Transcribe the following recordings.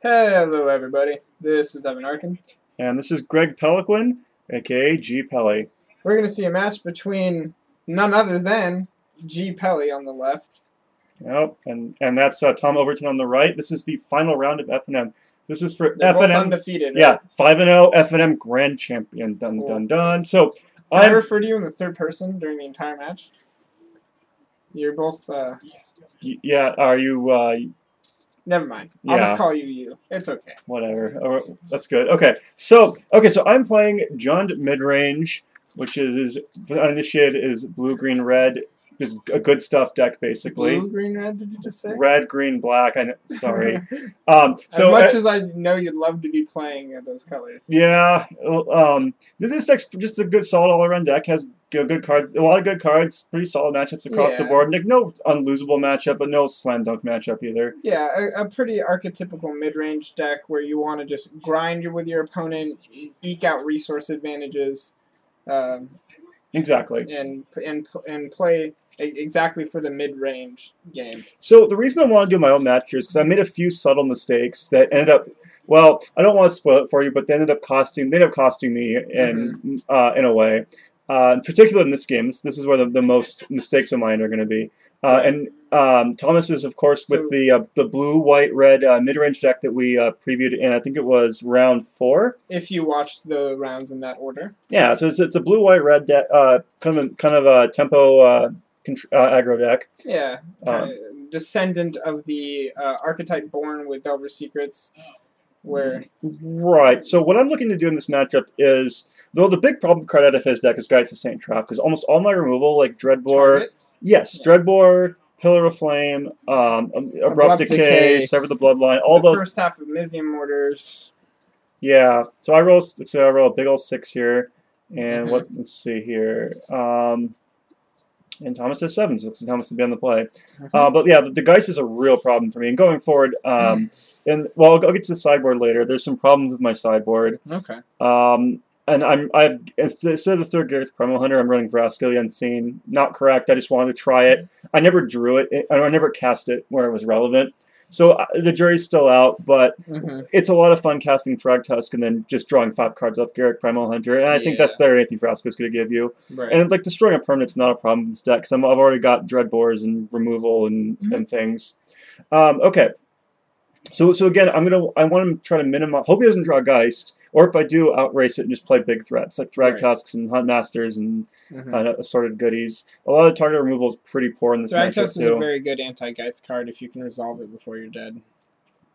Hello, everybody. This is Arkin. And this is Greg Peloquin, aka G. Pelly. We're going to see a match between none other than G. Pelly on the left. Yep, and that's Tom Overton on the right. This is the final round of FNM. This is for They're both FNM. undefeated. Right? Yeah, 5-0 FNM Grand Champion. Dun Cool. dun dun. So Can I refer to you in the third person during the entire match? You're both. Yeah, are you? Never mind. Yeah. I'll just call you you. It's okay. Whatever. That's good. Okay, so I'm playing Jund Midrange, which is uninitiated is blue, green, red. Just a good stuff deck, basically. Blue, green, red, did you just say? Red, green, black. I know, sorry. As much as I know you'd love to be playing those colors. Yeah. This deck's just a good, solid all-around deck. Has good cards, a lot of good cards, pretty solid matchups across the board. Like, no unlosable matchup, but no slam dunk matchup either. Yeah, a pretty archetypical mid-range deck where you want to just grind with your opponent, eke out resource advantages. Exactly. And play exactly for the mid-range game. So the reason I want to do my own match here is because I made a few subtle mistakes that ended up, well, I don't want to spoil it for you, but they ended up costing me in a way. Particularly in this game, this is where the most mistakes of mine are going to be. And Thomas is, of course, with the blue, white, red mid-range deck that we previewed in, I think it was round 4. If you watched the rounds in that order. Yeah, so it's a blue, white, red deck, kind of a tempo aggro deck. Yeah, descendant of the archetype born with Delver Secrets. Right. So what I'm looking to do in this matchup is, though the big problem card out of his deck is Geist of Saint Trap, because almost all my removal, like Dreadbore, targets? Yes, yeah. Dreadbore, Pillar of Flame, Abrupt Decay, Sever the Bloodline, all those. First half of Mizium Mortars. Yeah. So I roll a big old 6 here, and let's see here. And Thomas has 7, so Thomas will be on the play. But yeah, the Geist is a real problem for me. And going forward, and well, I'll get to the sideboard later. There's some problems with my sideboard. Okay. And I've instead of the third Garrett's Primal Hunter, I'm running Vraskily Unseen. Not correct. I just wanted to try it. I never drew it. I never cast it where it was relevant. So the jury's still out, but it's a lot of fun casting Frag Tusk and then just drawing 5 cards off Garrett Primal Hunter. And I think that's better than anything Vraskili's going to give you. Right. And like destroying a permanent's not a problem in this deck because I've already got Dreadbores and removal and things. Okay. So again, I want to try to minimize. Hope he doesn't draw Geist, or if I do, outrace it and just play big threats like Thrag Tusks and Hunt Masters and assorted goodies. A lot of target removal is pretty poor in this matchup too. Thrag Tusk is a very good anti-Geist card if you can resolve it before you're dead.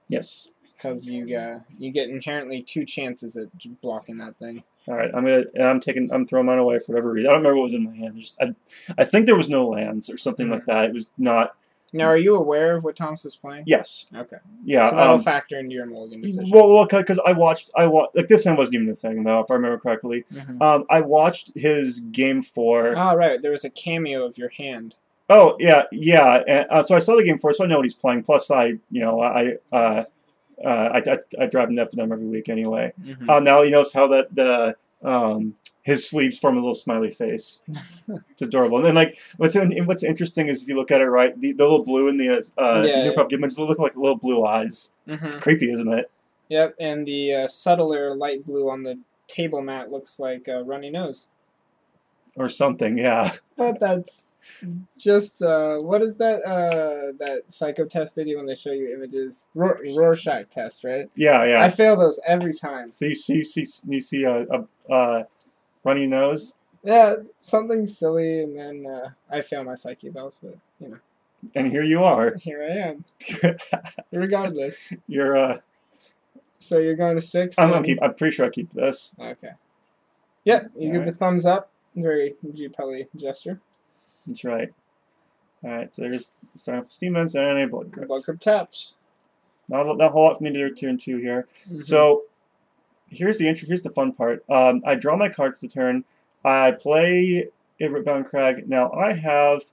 Yes. Because you get inherently 2 chances at blocking that thing. All right, I'm throwing mine away for whatever reason. I don't remember what was in my hand. I think there was no lands or something like that. It was not. Now, are you aware of what Thomas is playing? Yes. Okay. Yeah. So that'll factor into your mulligan decision. Well, because I watched like this hand wasn't even a thing though, if I remember correctly. I watched his game 4. Oh right, there was a cameo of your hand. Oh yeah. And, so I saw the game 4, so I know what he's playing. Plus, I drive him to them every week anyway. Now he knows how that his sleeves form a little smiley face. It's adorable. And then, like, what's interesting is if you look at it right, the little blue in the new prop images look like little blue eyes. It's creepy, isn't it? Yep, and the subtler light blue on the table mat looks like a runny nose. Or something, yeah. But that's just what is that psycho test they do when they show you images? Rorschach test, right? Yeah. I fail those every time. So you see a runny nose? Yeah, it's something silly, and then I fail my psyche bells, but you know. And here you are. Here I am. Regardless. You're So you're going to 6. I'm pretty sure I keep this. Okay. Yep, you give the thumbs up. Very G. Pelly gesture. That's right. Alright, so there's starting off the Steam Vents and a Blood Crypt. Blood Crypt taps. Not a whole lot for me to do turn 2 here. So here's the fun part. I draw my card for the turn. I play Bound Crag. Now I have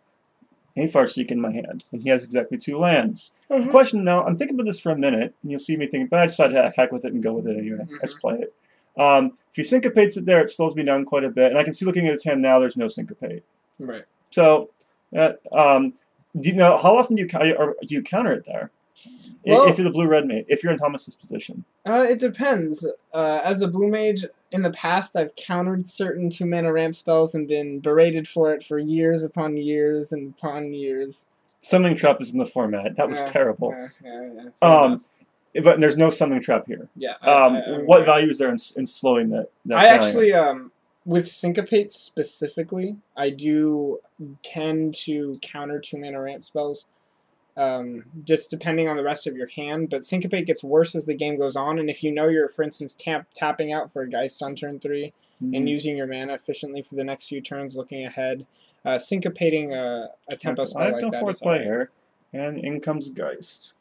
a Farseek in my hand, and he has exactly 2 lands. The question now, I'm thinking about this for a minute, and you'll see me thinking, but I decided to heck with it and go with it anyway. I just play it. If he syncopates it there, it slows me down quite a bit. And I can see looking at his hand now, there's no syncopate. Right. So, do you know how often do you counter it there? If you're the blue-red mate, if you're in Thomas's position. It depends. As a blue mage, in the past, I've countered certain 2-mana ramp spells and been berated for it for years upon years and upon years. Summoning Trap is in the format. That was terrible. Yeah. But there's no Summoning Trap here. Yeah. What value is there in slowing that I actually, with Syncopate specifically, I do tend to counter 2-mana ramp spells. Just depending on the rest of your hand, but Syncopate gets worse as the game goes on, and if you know you're, for instance, tapping out for a Geist on turn 3 and using your mana efficiently for the next few turns, looking ahead, Syncopating a tempo spell like that is play here, and in comes Geist.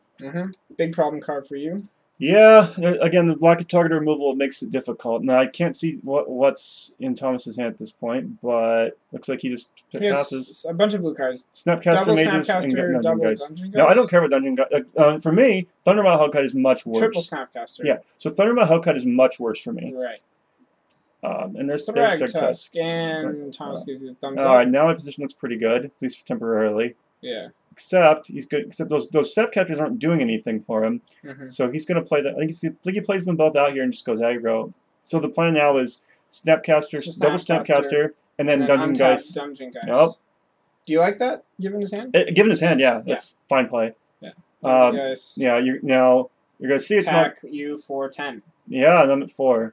Big problem card for you. Yeah, again, the lack of target removal makes it difficult. Now, I can't see what's in Thomas's hand at this point, but looks like he just passes. A bunch of blue cards. Snapcaster Mages and Dungeon Geist. No, I don't care about Dungeon Geist. For me, Thundermaw Hellkite is much worse. Triple Snapcaster. Yeah, so Thundermaw Hellkite is much worse for me. Right. And there's Thragtusk, and Thomas gives you the thumbs up. All right, now my position looks pretty good, at least temporarily. Yeah. Except he's good. Except those step catchers aren't doing anything for him, so he's going to play that. I think he plays them both out here and just goes aggro. So the plan now is Snapcaster, double Snapcaster, and then Dungeon Geist. Dungeon Geist. Nope. Do you like that? Given his hand? Given his hand, yeah, that's fine play. Yeah. Yeah. You're going to see it's attack you for 10. Yeah, and I'm at 4.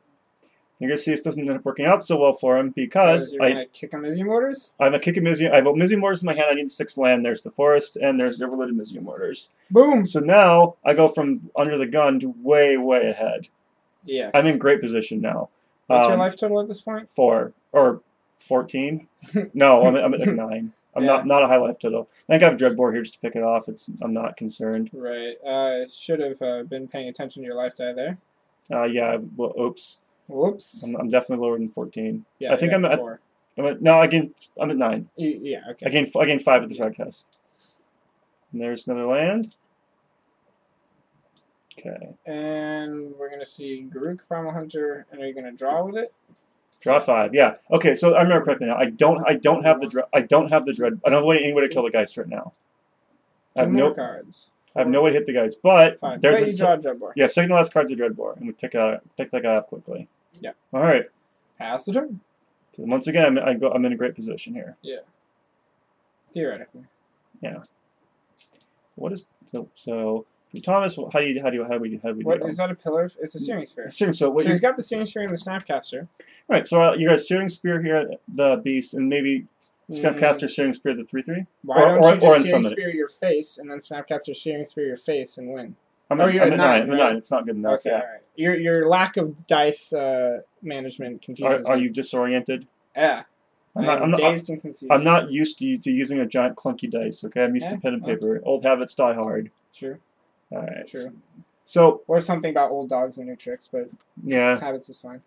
You're going to see this doesn't end up working out so well for him because you're going to kick him Mizzy Mortars? I'm a kick a Mizzy. I have Mizzy Mortars in my hand. I need 6 land. There's the forest, and there's overloaded Mizzy Mortars. Boom! So now I go from under the gun to way, way ahead. Yes. I'm in great position now. What's your life total at this point? 4 or 14. No, I'm at like 9. I'm not a high life total. I think I have Dreadbore here just to pick it off. I'm not concerned. Right. Should have been paying attention to your life die there. Yeah. Well, oops. Whoops. I'm definitely lower than 14. Yeah. I think I'm at 4. I'm at 9. Yeah. Okay. I gained 5 at the drag test. And there's another land. Okay. And we're gonna see Garuk, Primal Hunter, and are you gonna draw with it? Draw 5. Yeah. Okay. So I remember correctly now. I don't have the dread. I don't have any way to kill the Geist right now. I have no cards. I have no way to hit the Geist, but there's you draw Dreadbore. Yeah, second to last card's a Dreadbore, and we pick that guy off quickly. Yeah. All right. Pass the turn. So once again, I'm in a great position here. Yeah. Theoretically. Yeah. So what is so for Thomas? How do we What do is that? A pillar? It's a Searing Spear. So he's got the Searing Spear and the Snapcaster. Right. So you got Searing Spear here, the Beast, and maybe Snapcaster Searing Spear the 3/3. Why don't you just Searing Spear your face and then Snapcaster Searing Spear your face and win? I'm at 9. I'm at 9. It's not good enough. Okay. Yeah. All right. Your lack of dice management confuses me. Are you disoriented? Yeah. I'm dazed and confused. I'm not used to using a giant clunky dice. Okay, I'm used to pen and paper. Old habits die hard. True. All right. True. So. Or something about old dogs and new tricks, but yeah, habits is fine.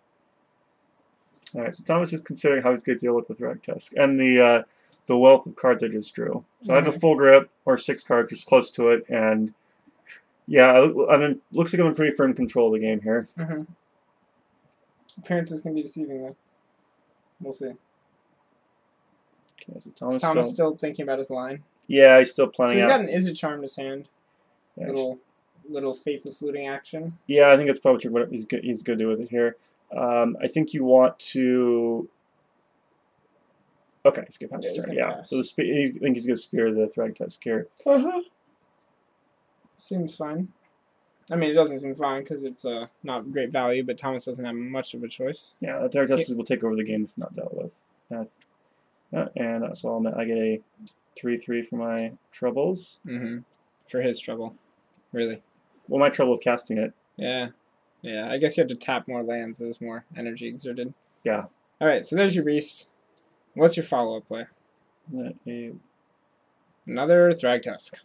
All right. So Thomas is considering how he's going to deal with the Thragtusk and the wealth of cards I just drew. So I have a full grip or 6 cards, just close to it, and yeah, looks like I'm in pretty firm control of the game here. Appearances can be deceiving though. We'll see. Okay, so Thomas still thinking about his line. Yeah, he's still planning. So he's out. got an Izzet Charm in his hand. Yeah, little faithless looting action. Yeah, I think that's probably what he's going to do with it here. I think you want to. Okay, he's going to pass his turn. Yeah, pass. So I think he's going to spear the Thragtusk here. Seems fine. I mean, it doesn't seem fine because it's not great value, but Thomas doesn't have much of a choice. Yeah, the Thragtusk will take over the game if not dealt with. And so I get a 3/3 for my troubles. For his trouble, really. Well, my trouble with casting it. Yeah. I guess you have to tap more lands. There's more energy exerted. Yeah. All right, so there's your Beast. What's your follow-up play? Another Thragtusk.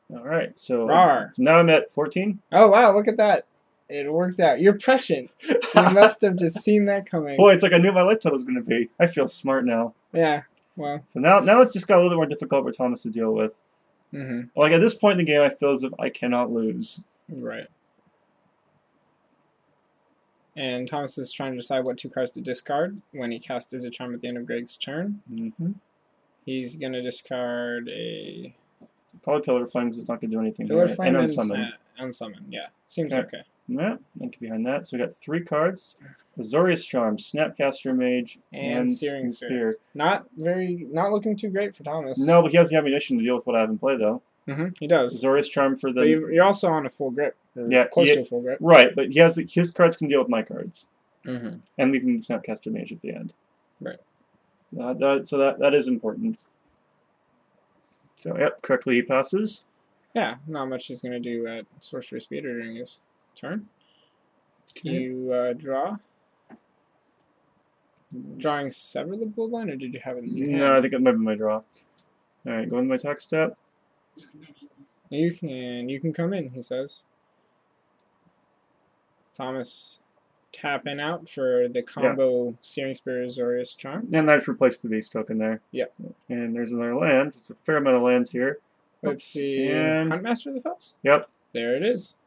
All right, so Rawr. So now I'm at 14. Oh wow, look at that! It worked out. You're prescient. You must have just seen that coming. Boy, it's like I knew what my life total was going to be. I feel smart now. Yeah. Well. So now it's just got a little bit more difficult for Thomas to deal with. Like at this point in the game, I feel as if I cannot lose. Right. And Thomas is trying to decide what 2 cards to discard when he casts Izzet Charm at the end of Greg's turn. He's going to discard a... Probably Pillar Flame because it's not going to do anything. Pillar Flame and unsummon. Yeah, seems Okay. okay. Yeah, link behind that. So we got 3 cards: Azorius Charm, Snapcaster Mage, And Searing Spear. Not looking too great for Thomas. No, but he has the ammunition to deal with what I have in play, though. He does. Azorius Charm for the. But you're also on a full grip. Yeah, close to a full grip. Right, but he has his cards can deal with my cards. And leaving the Snapcaster Mage at the end. Right. So that is important. So yep, correctly he passes. Yeah, not much he's gonna do at Sorcery Speeder during his turn. Okay. You draw. Drawing Sever the Bloodline, or did you have it in your hand? No, I think it might be my draw. All right, go into my attack step. You can come in, he says. Thomas tapping out for the combo Searing Spear Azorius Charm. And I just replaced the beast token there. Yep. And there's another land. It's a fair amount of lands here. Let's see. And Huntmaster of the Fells? Yep. There it is.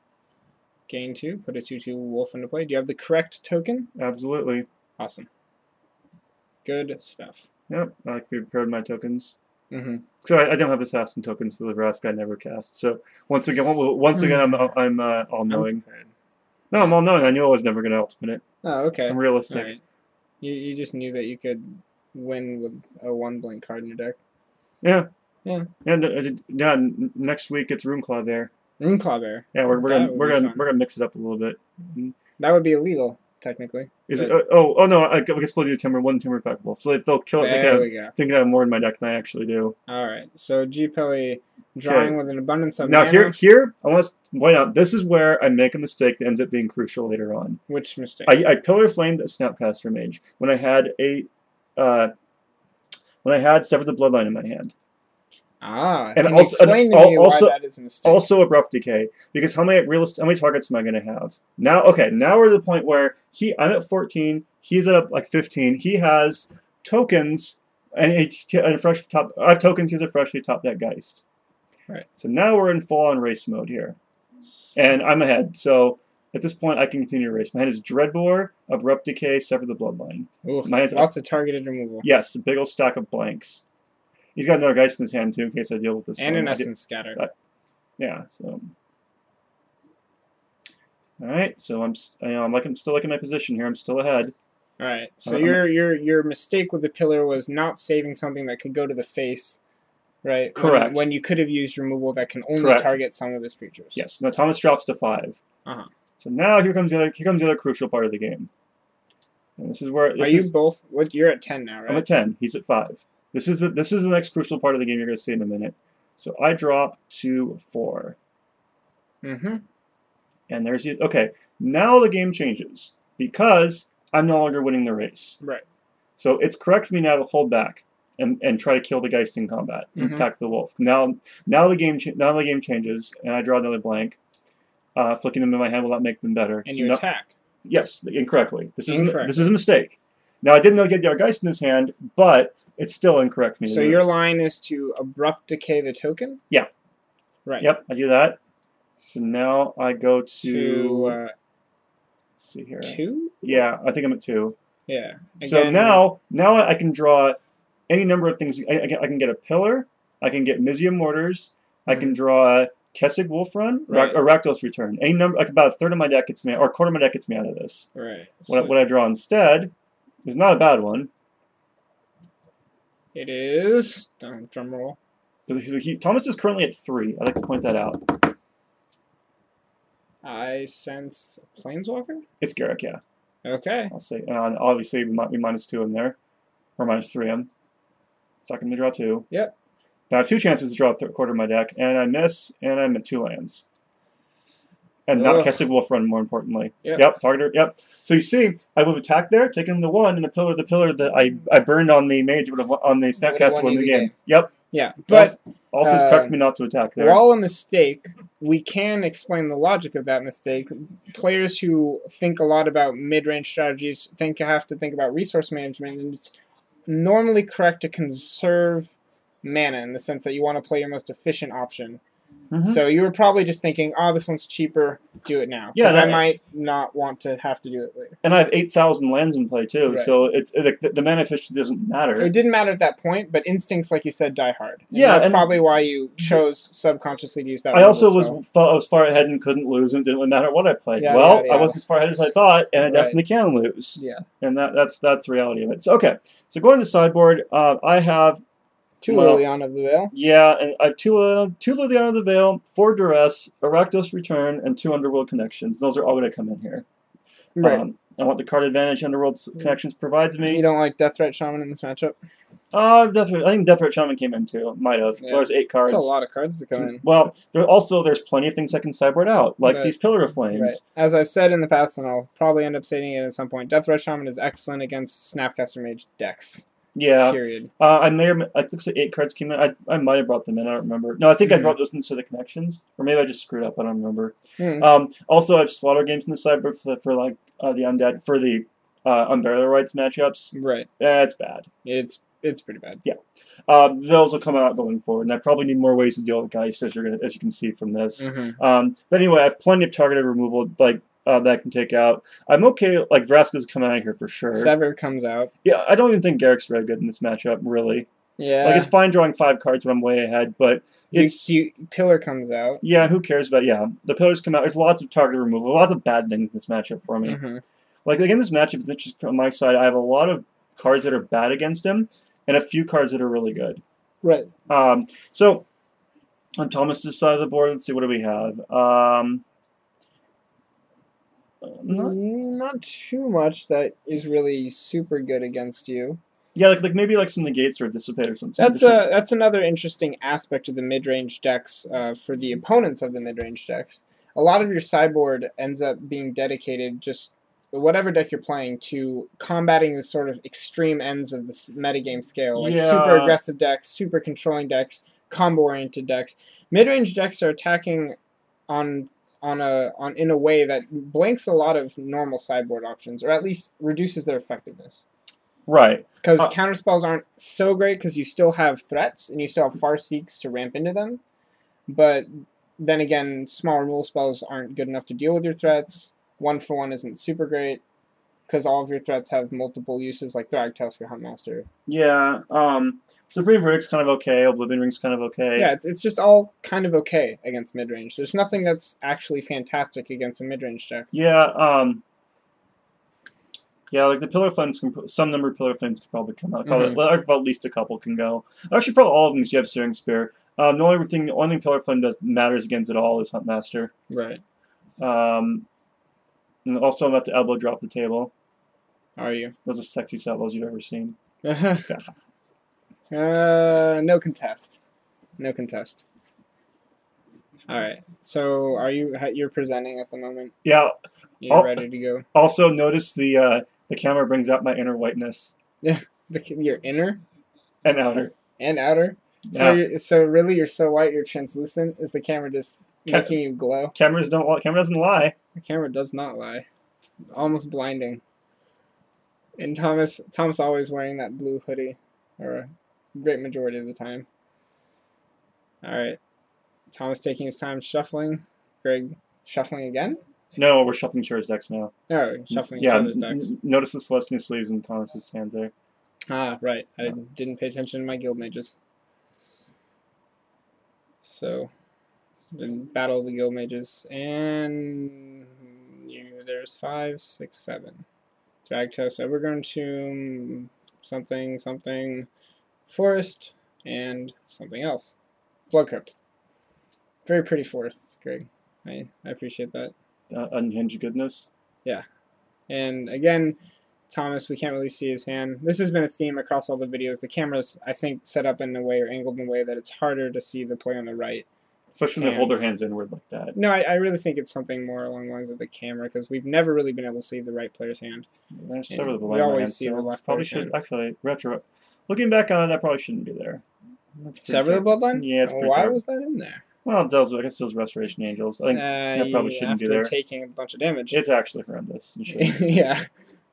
Gain 2, put a 2/2 wolf into play. Do you have the correct token? Absolutely. Awesome. Good stuff. Yep, I prepared my tokens. So I don't have assassin tokens for the Vrask. I never cast. So once again, I'm all knowing. No, I'm all knowing. I knew I was never going to ultimate it. Oh, okay. I'm realistic. All right. You just knew that you could win with a 1 blank card in your deck. Yeah. Yeah. And next week it's Runeclaw Bear. Runeclaw Bear. Yeah, we're gonna mix it up a little bit. That would be illegal, technically. Is it? Oh no! I guess we'll do one timber pack wolf. So they'll kill it. There we go. Think I have more in my deck than I actually do. All right. So G Pelly drawing with an abundance of now mana. here I want to point out this is where I make a mistake that ends up being crucial later on. Which mistake? I pillar flamed a Snapcaster Mage when I had Sever the Bloodline in my hand. Ah, and can you explain to me why that is a mistake? Also Abrupt Decay, because how many targets am I going to have? Now we're at the point where I'm at 14, he's at like 15. He has tokens and a fresh top. I have tokens. He has a freshly top deck Geist. Right. So now we're in full on race mode here, and I'm ahead. So at this point, I can continue to race. My hand is Dreadbore, Abrupt Decay, Sever the Bloodline. Ooh, lots of targeted removal. Yes, a big old stack of blanks. He's got another Geist in his hand too, in case I deal with this. And an Essence Scatter. Yeah. So. All right. So I'm still liking my position here. I'm still ahead. All right. So your mistake with the pillar was not saving something that could go to the face, right? Correct. When you could have used removal that can only target some of his creatures. Yes. Now Thomas drops to 5. So now here comes the other crucial part of the game. And this is where both? What you're at 10 now, right? I'm at 10. He's at 5. This is the next crucial part of the game you're going to see in a minute. So I drop to 4. And there's it. Okay, now the game changes because I'm no longer winning the race. Right. So it's correct for me now to hold back and try to kill the Geist in combat and attack the wolf. Now the game changes and I draw another blank. Flicking them in my hand will not make them better. And you attack. Yes, incorrectly. This is a mistake. Now I didn't know he had the Geist in his hand, but it's still incorrect for me. So your line is to Abrupt Decay the token? Yeah. Right. Yep, I do that. So now I go to let's see here. 2? Yeah, I think I'm at 2. Yeah. So now I can draw any number of things. I can get a pillar. I can get Mizium Mortars. I can draw Kessig Wolf Run or Rakdos Return. Any number, like about a third of my deck gets me, or a quarter of my deck gets me out of this. Right. What I draw instead is not a bad one. It is. Drum roll. Thomas is currently at 3. I'd like to point that out. I sense Planeswalker? It's Garrick, yeah. Okay. I'll say. And obviously, we -2 in there. Or -3 in. So I can draw 2. Yep. Now I have 2 chances to draw a quarter of my deck, and I miss, and I'm at 2 lands. And not Kessig Wolf Run, more importantly. Yep, targeter, yep. So you see, I would have attacked there, taken the 1, and the pillar that I burned on the mage would have on the Snapcaster won the game. Yep. Yeah, but also it's correct for me not to attack there. While a mistake, we can explain the logic of that mistake. Players who think a lot about mid-range strategies have to think about resource management, and it's normally correct to conserve mana in the sense that you want to play your most efficient option. So you were probably just thinking, oh, this one's cheaper, do it now. Because I might not want to have to do it later. And I have 8,000 lands in play, too, so it's the mana efficiency doesn't matter. It didn't matter at that point, but instincts, like you said, die hard. And yeah, that's probably why you chose subconsciously to use that. I also thought I was far ahead and couldn't lose, and it didn't matter what I played. Yeah, well, I wasn't as far ahead as I thought, and I definitely can lose. Yeah. And that's the reality of it. So, okay, so going to sideboard, I have... 2 Liliana of the Veil. Yeah, and I have 2 Liliana of the Veil, 4 Duress, a Rakdos Return, and 2 Underworld Connections. Those are all going to come in here. Right. I want the card advantage Underworld Connections provides me. You don't like Death Threat Shaman in this matchup? I think Death Threat Shaman came in too. Might have. Yeah. There's 8 cards. That's a lot of cards to come in. Well, there's plenty of things I can sideboard out, like these Pillar of Flames. Right. As I've said in the past, and I'll probably end up saying it at some point, Death Threat Shaman is excellent against Snapcaster Mage decks. Yeah. Period. I think 8 cards came in. I might have brought them in. I don't remember. No, I think I brought those into the connections, or maybe I just screwed up. I don't remember. Also, I have Slaughter Games in the sideboard for the Undead for the Unburial Rights matchups. Right. Yeah, it's bad. It's pretty bad. Yeah. Those will come out going forward, and I probably need more ways to deal with guys, as you can see from this. But anyway, I have plenty of targeted removal, that I can take out. I'm okay, Vraska's coming out of here for sure. Sever comes out. Yeah, I don't even think Garrick's very good in this matchup, really. Yeah. It's fine drawing 5 cards when I'm way ahead, but Pillar comes out. Yeah, who cares about, the Pillars come out. There's lots of targeted removal, lots of bad things in this matchup for me. Again, this matchup is interesting from my side. I have a lot of cards that are bad against him, and a few cards that are really good. Right. So, on Thomas's side of the board, let's see, what do we have? Not too much that is really super good against you. Yeah, maybe some negates or a dissipate or something. That's another interesting aspect of the mid-range decks for the opponents of the mid-range decks. A lot of your sideboard ends up being dedicated, just whatever deck you're playing, to combating the sort of extreme ends of the metagame scale, super aggressive decks, super controlling decks, combo-oriented decks. Mid-range decks are attacking in a way that blanks a lot of normal sideboard options, or at least reduces their effectiveness. Right. Because counterspells aren't so great because you still have threats and you still have Farseeks to ramp into them. But then again, small removal spells aren't good enough to deal with your threats. 1-for-1 isn't super great because all of your threats have multiple uses, like Thragtusk or Huntmaster. Yeah. Supreme Verdict's kind of okay. Oblivion Ring's kind of okay. Yeah, it's just all kind of okay against mid-range. There's nothing that's actually fantastic against a mid-range deck. Yeah, the Pillar Flames, some number of Pillar Flames could probably come out. At least a couple can go. Actually, probably all of them, because you have Searing Spear. The only thing Pillar Flame matters against at all is Huntmaster. Right. And also, I'm about to elbow drop the table. Are you? Those are the sexiest elbows you've ever seen. No contest. No contest. Alright, so you're presenting at the moment? Yeah. You're ready to go? Also, notice the camera brings out my inner whiteness. Yeah, your inner? And outer. And outer? Yeah. So really you're so white you're translucent? Is the camera just making you glow? Camera doesn't lie. The camera does not lie. It's almost blinding. And Thomas always wearing that blue hoodie, or a great majority of the time. Alright. Thomas taking his time shuffling. Greg shuffling again? No, we're shuffling each other's decks now. Oh, shuffling each other's decks. Notice the Celestia sleeves in Thomas's hands there. Ah, right. I didn't pay attention to my guild mages. So, then Battle of the Guild Mages. And there's 5, 6, 7. Thragtusk, Overgrown Tomb, something, Forest, and something else. Blood Crypt. Very pretty forests, Greg. I appreciate that. Unhinged goodness. Yeah. And again, Thomas, we can't really see his hand. This has been a theme across all the videos. The camera's, I think, set up in a way or angled in a way that it's harder to see the play on the right. Especially when they hold their hands inward like that. No, I really think it's something more along the lines of the camera, because we've never really been able to see the right player's hand. We always see the left probably player's hand. Actually, looking back on it, that probably shouldn't be there. Sever the Bloodline? Yeah, it's pretty why was that in there? Well, I guess those Restoration Angels. I think that probably shouldn't be there. After taking a bunch of damage. It's actually horrendous. Yeah.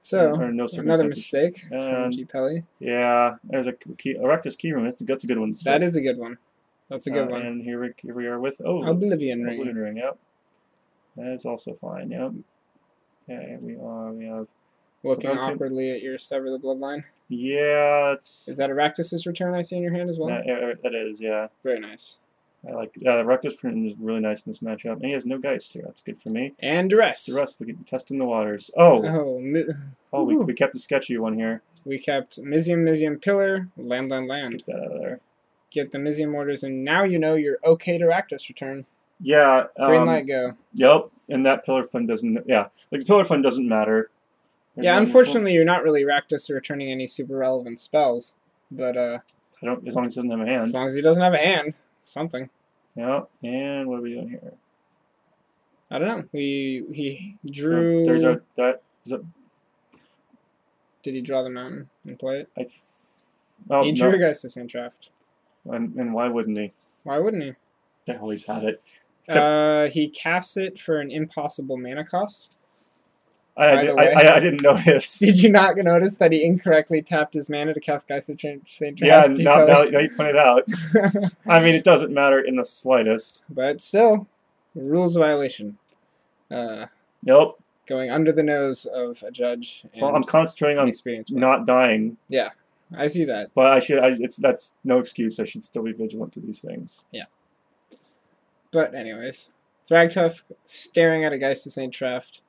So, another mistake from and G. Pelly. Yeah, there's a Erectus Key Room. That's a good one. That is a good one. That's a good one. And here we are with Oblivion Ring. Oblivion Ring. Yep, that is also fine. Yep. Okay, we have Looking awkwardly at your Sever the Bloodline. Yeah, it's. Is that a Raktus's return I see in your hand as well? That is, yeah. Very nice. I like the Raktus print is really nice in this matchup. And he has no Geist here. That's good for me. And Duress. Duress, we can test in the waters. Oh, we kept the sketchy one here. We kept Mizium Pillar, Land. Get that out of there. Get the Mizium Orders, and now you know you're okay to Raktus return. Yeah. Green light, go. Yep, and that Pillar Fund doesn't. Yeah, like the Pillar Fund doesn't matter. Yeah, unfortunately, you're not really Raktus or returning any super relevant spells, but I don't. As long as he doesn't have a hand. As long as he doesn't have a hand, something. Yeah, and what are we doing here? I don't know. He drew. So there's that. Is it? Did he draw the mountain and play it? He drew a Geist of St. Draft. And why wouldn't he? Why wouldn't he? They always had it. He casts it for an impossible mana cost. I didn't notice. Did you not notice that he incorrectly tapped his mana to cast Geist of St. Draft? Yeah, now you point it out. I mean, it doesn't matter in the slightest. But still, rules violation. Yep. Going under the nose of a judge. And well, I'm concentrating on not dying. Yeah, I see that. But that's no excuse. I should still be vigilant to these things. Yeah. But anyways, Thragtusk staring at a Geist of St. Draft.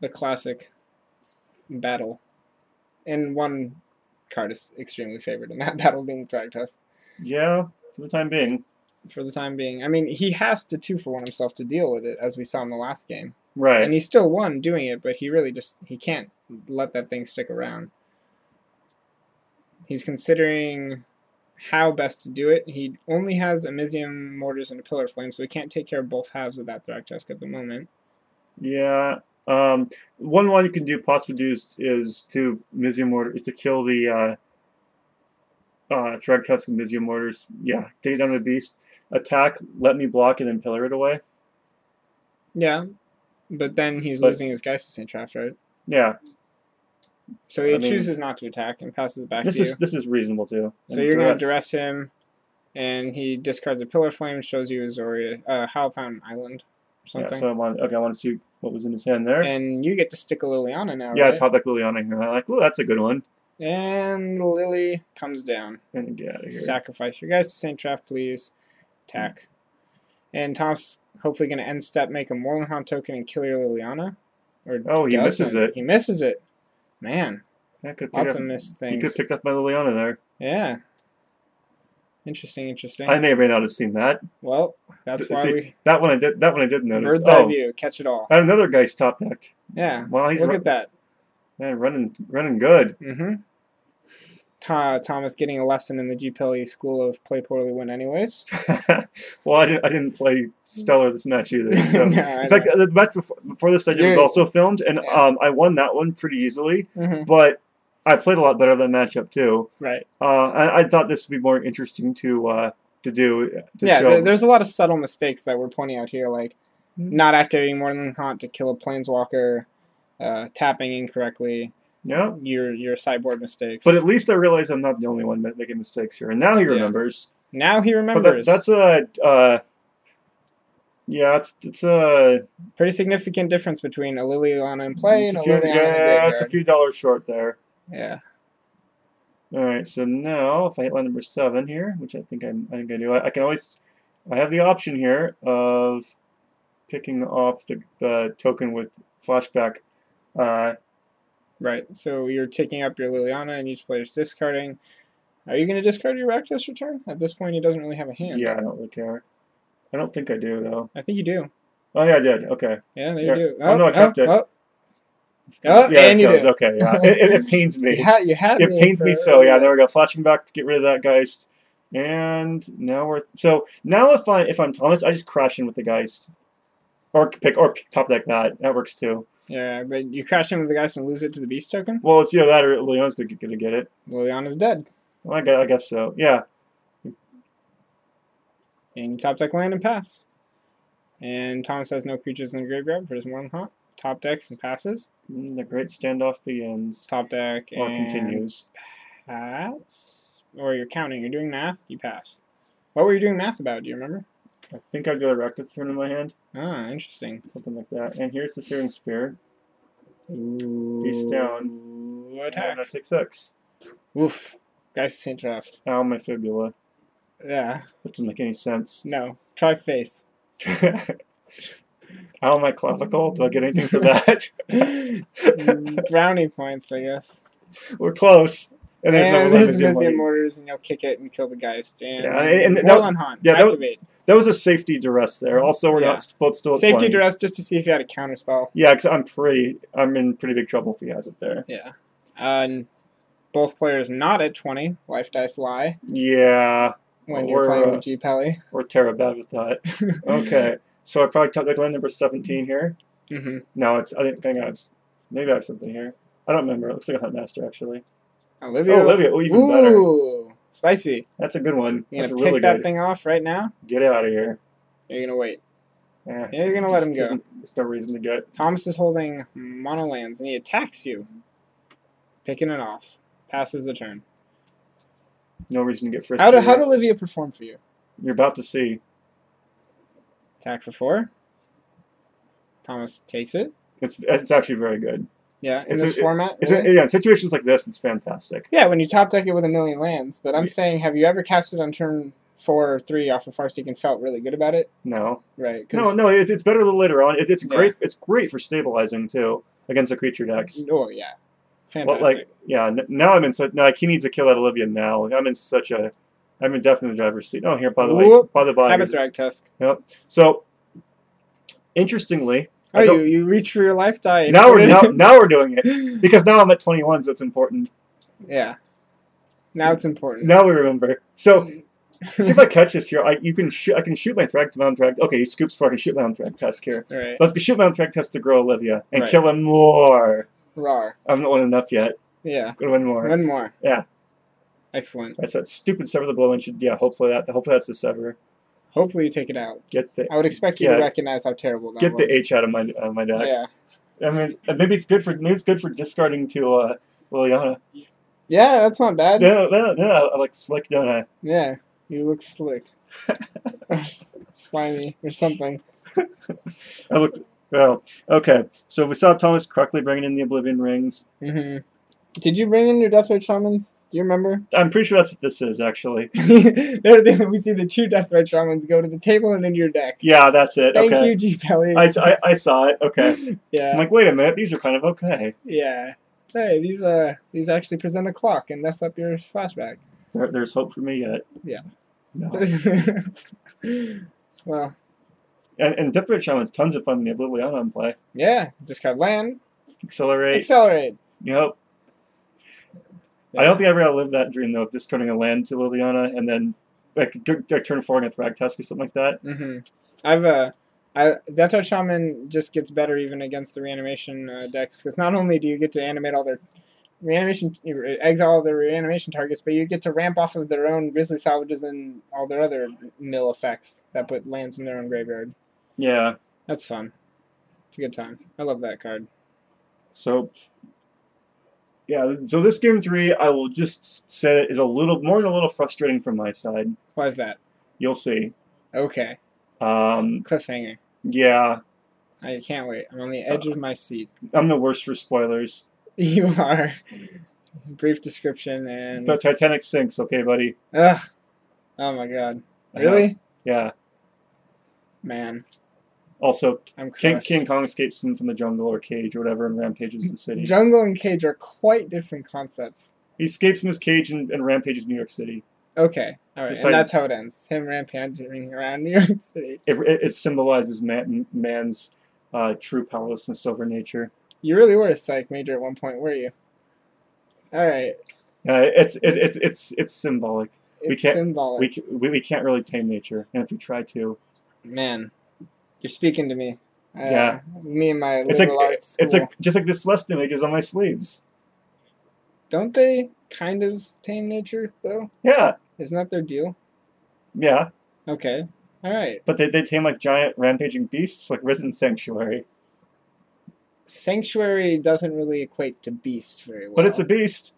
The classic battle. And one card is extremely favored in that battle being Thragtusk. Yeah, for the time being. For the time being. I mean, he has to 2-for-1 himself to deal with it, as we saw in the last game. Right. And he still won doing it, but he really he can't let that thing stick around. He's considering how best to do it. He only has a Mizium Mortars and a Pillar Flame, so he can't take care of both halves of that Thragtusk at the moment. Yeah. One you can possibly do is to Mizium Mortar is to kill the Thragtusk and Mizium Mortars. Yeah, take it down to the beast. Attack, let me block, and then pillar it away. Yeah, but then he's losing his Geist of St. Draft, right? Yeah. So he chooses not to attack and passes it back to you. This is reasonable too. So you're going to duress him, and he discards a Pillar Flame, shows you his Howlfountain Island or something. Yeah, so I want to see what was in his hand there. And you get to stick a Liliana now, yeah, right? top deck Liliana here. I'm like, oh, that's a good one. And Lily comes down. And get out of here. Sacrifice your Geist to St. Draft, please. Attack. And Tom's hopefully going to end step, make a Morlunhound token, and kill your Liliana. Or he misses it. He misses it. Man. Lots of missed things. You could have picked up my Liliana there. Yeah. Interesting. I may or may not have seen that. Well, that's why we... That one I did notice. Bird's eye view. Catch it all. I had another guy's top deck. Yeah. Well, look at that. Man, running good. Mm-hmm. Thomas getting a lesson in the GPLE school of play poorly, win anyways. Well, I didn't play stellar this match either. So. No, in fact, the match before this stage was also filmed, and I won that one pretty easily. Mm-hmm. But I played a lot better than matchup too. Right. I thought this would be more interesting to do. There's a lot of subtle mistakes that we're pointing out here, like not activating Morlunhound to kill a Planeswalker, tapping incorrectly. Yeah. Your sideboard mistakes. But at least I realize I'm not the only one making mistakes here, and now he remembers. Now he remembers. But it's a pretty significant difference between a Liliana in play and a Liliana in the graveyard. It's a few dollars short there. Yeah. All right, so now if I hit line number 7 here, which I think I do, I can always have the option here of picking off the token with flashback. Right, so you're taking up your Liliana and each player's discarding. Are you going to discard your Rakdos return? At this point, he doesn't really have a hand. Yeah, I don't really care. I don't think I do, though. I think you do. Oh, yeah, I did. Okay. Yeah, there you do. Oh, no, I kept it. Yeah, and you do. Okay, yeah. It pains me. You had it pains me so. Yeah, there we go. Flashing back to get rid of that Geist. And now we're... So, now if I'm Thomas, I just crash in with the Geist. Or top deck that. That works, too. Yeah, but you crash in with the Geist and lose it to the Beast token? Well, it's either that or Liliana's going to get it. Liliana's dead. Well, I guess so. Yeah. And you top deck land and pass. And Thomas has no creatures in the graveyard for his Morlunhound. Top decks and passes. The great standoff begins. Top deck or and continues. Pass. Or you're counting. You're doing math. You pass. What were you doing math about? Do you remember? I think I've got a Rectus turn in my hand. Ah, interesting. Something like that. And here's the Searing Spear. Ooh. Face down. Attack. And I take 6. Oof. Guys, St. Draft. Ow, my fibula. Yeah. That doesn't make any sense. No. Try face. Ow, my clavicle. Do I get anything for that? Brownie points, I guess. We're close. And there's no Lysium mortars, and you'll kick it and kill the Geist. And, and Warlon yeah, activate. That was a safety duress there. Also, we're not both still at safety 20. duress just to see if you had a counter spell. Yeah, because I'm in pretty big trouble if he has it there. Yeah. And both players not at 20. Life dice lie. Yeah. When you're playing with G Pelly. We're terrible bad with that. Okay. So I probably top deck land number 17 here. Mm-hmm. No, maybe I have something here. I don't remember. It looks like a Huntmaster, actually. Olivia. Oh, Olivia. Oh, even better. Spicy. That's a good one. You're going to pick that thing off right now? Get out of here. You're going to wait. Yeah, you're going to let him go. There's no reason to get. Thomas is holding mono lands, and he attacks you. Picking it off. Passes the turn. No reason to get frisky. How'd Olivia perform for you? You're about to see. Attack for 4. Thomas takes it. It's actually very good. Yeah, in this format? Yeah, in situations like this, it's fantastic. Yeah, when you top deck it with a million lands. But I'm saying, have you ever cast it on turn 4 or 3 off of Farseek and felt really good about it? No. Right. No, it's better a little later on. It's great. It's great for stabilizing, too, against the creature decks. Oh, yeah. Fantastic. Now I'm in such... No, he needs to kill that Olivia now. I'm in definitely the driver's seat. Oh, here, by the way. By the body. Habit Drag Test. Yep. So, interestingly... Oh, you reach for your life die. Now we're doing it. Because now I'm at 21, so it's important. Yeah. Now it's important. Now we remember. So, see if I catch this here. I can shoot my Thrag to my own Thrag. Okay, he scoops for I can shoot my own Thrag test here. Right. Let's shoot my own Thrag test to grow Olivia and kill him more. Rawr. I haven't won enough yet. Yeah. Gonna win more. Win more. Yeah. Excellent. That's that stupid sever the blow and should hopefully that's the sever. Hopefully you take it out. I would expect you to recognize how terrible that was. Get the H out of my deck. Yeah. I mean, maybe it's good for discarding to Liliana. Yeah, that's not bad. No, I like slick, don't I? Yeah, you look slick. Slimy or something. I looked well. Okay, so we saw Thomas correctly bringing in the Oblivion Rings. Mm-hmm. Did you bring in your Death Ray Shamans? Do you remember? I'm pretty sure that's what this is, actually. We see the 2 Death Ray Shamans go to the table and in your deck. Yeah, that's it. Thank you, G Pelly. I saw it. Okay. Yeah. I'm like, wait a minute, these are kind of okay. Yeah. Hey, these actually present a clock and mess up your flashback. There's hope for me yet. Yeah. No. Well. And Death Ray Shaman's tons of fun when you have Liliana in play. Yeah. Discard land. Accelerate. Yep. Yeah. I don't think I ever outlived that dream, though, of discarding a land to Liliana and then turn 4 and a Thrag Tusk or something like that. Mm-hmm. Death Ray Shaman just gets better even against the reanimation decks, because not only do you get to animate all their exile all their reanimation targets, but you get to ramp off of their own Grizzly Salvages and all their other mill effects that put lands in their own graveyard. Yeah. That's fun. It's a good time. I love that card. So... Yeah, so this game 3, I will just say, is a little frustrating from my side. Why is that? You'll see. Okay. Cliffhanger. Yeah. I can't wait. I'm on the edge of my seat. I'm the worst for spoilers. You are. Brief description and... The Titanic sinks, okay, buddy? Ugh. Oh my god. Really? Yeah. Man. Also, I'm crushed. King Kong escapes from the jungle or cage or whatever and rampages the city. Jungle and cage are quite different concepts. He escapes from his cage and rampages New York City. Okay, all right, and that's how it ends. Him rampaging around New York City. It symbolizes man's true powerlessness over nature. You really were a psych major at one point, were you? All right. It's symbolic. Symbolic. We can't really tame nature, and if we try to, man. You're speaking to me. Yeah. Me and my liberal arts school. It's like just like the Celeste images on my sleeves. Don't they kind of tame nature, though? Yeah. Isn't that their deal? Yeah. Okay. All right. But they tame like giant rampaging beasts, like Risen Sanctuary. Sanctuary doesn't really equate to beast very well. But it's a beast.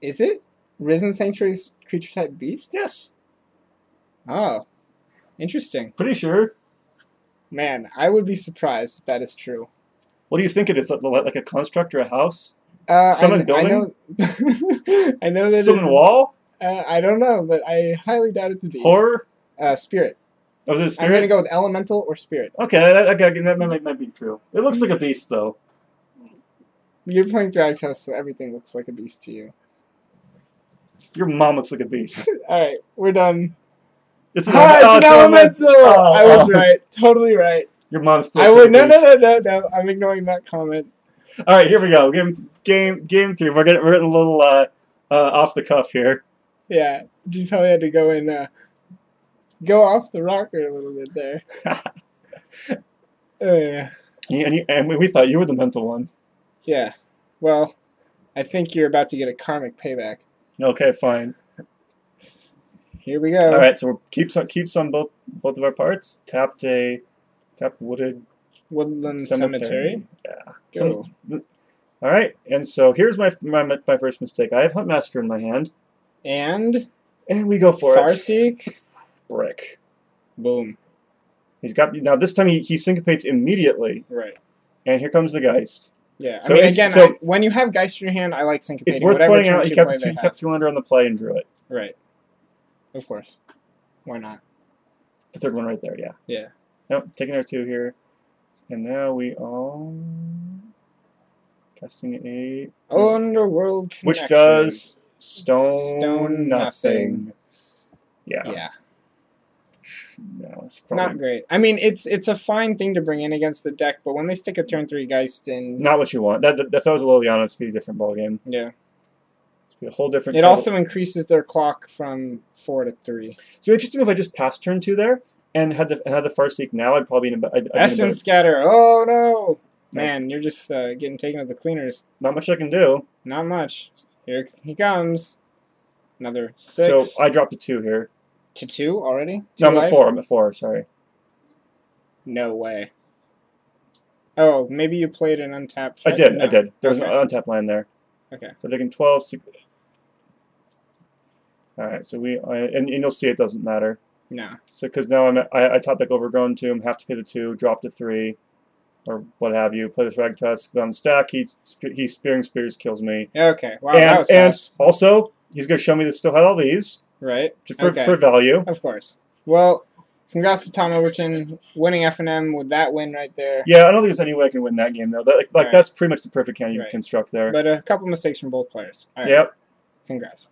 Is it? Risen Sanctuary's creature type beast? Yes. Oh, interesting. Pretty sure. Man, I would be surprised if that is true. What do you think it is? Like a construct or a house? I Summon building? know, I know that Summon it is, wall? I don't know, but I highly doubt it's a beast. Horror? Spirit. Oh, is it a spirit? I'm gonna go with elemental or spirit. Okay, that might be true. It looks like a beast, though. You're playing Thragtusk, so everything looks like a beast to you. Your mom looks like a beast. Alright, we're done. It's It's an elemental! I was right. Totally right. Your mom's still No. I'm ignoring that comment. Alright, here we go. Game 3. We're getting a little off the cuff here. Yeah, you probably had to go off the rocker a little bit there. And we thought you were the mental one. Yeah. Well, I think you're about to get a karmic payback. Okay, fine. Here we go. All right, so keeps on both of our parts. Tapped woodland cemetery. Yeah. Go. All right, and so here's my first mistake. I have Huntmaster in my hand, and we go for Farseek. Brick. Boom. He's got now. This time he syncopates immediately. Right. And here comes the Geist. Yeah. So I mean, again, when you have Geist in your hand, I like syncopating. It's worth pointing out he kept 2 under on the play and drew it. Right. Of course. Why not? The third one right there. Yeah. Yeah. Nope. Taking our 2 here, and now we are casting a Underworld Connections. which does stone nothing. Yeah. Yeah. No, not great. I mean, it's a fine thing to bring in against the deck, but when they stick a turn 3 Geist in, not what you want. That if I was a Liliana, it'd be a different ballgame. Yeah. It'd be a whole different. It also increases their clock from 4 to 3. So interesting. If I just passed turn 2 there and had the Farseek now, I'd probably Essence Scatter. Oh no, man, you're just getting taken to the cleaners. Not much I can do. Not much. Here he comes. Another 6. So I dropped a 2 here. To 2 already? No, I'm at 4. I'm at 4. Sorry. No way. Oh, maybe you played an untapped. I did. No. I did. There was an untapped land there. Okay. So taking 12. All right. So and you'll see it doesn't matter. No. So because now I top deck Overgrown Tomb, have to pay the 2, drop the 3, or what have you. Play the Thragtusk, go on the stack. He's Spearing Spears, kills me. Okay. Wow. That was fast. And also he's going to show me that still had all these. Right. For value. Of course. Well, congrats to Tom Overton winning FNM with that win right there. Yeah, I don't think there's any way I can win that game though. That's pretty much the perfect hand you can construct there. But a couple mistakes from both players. All right. Yep. Congrats.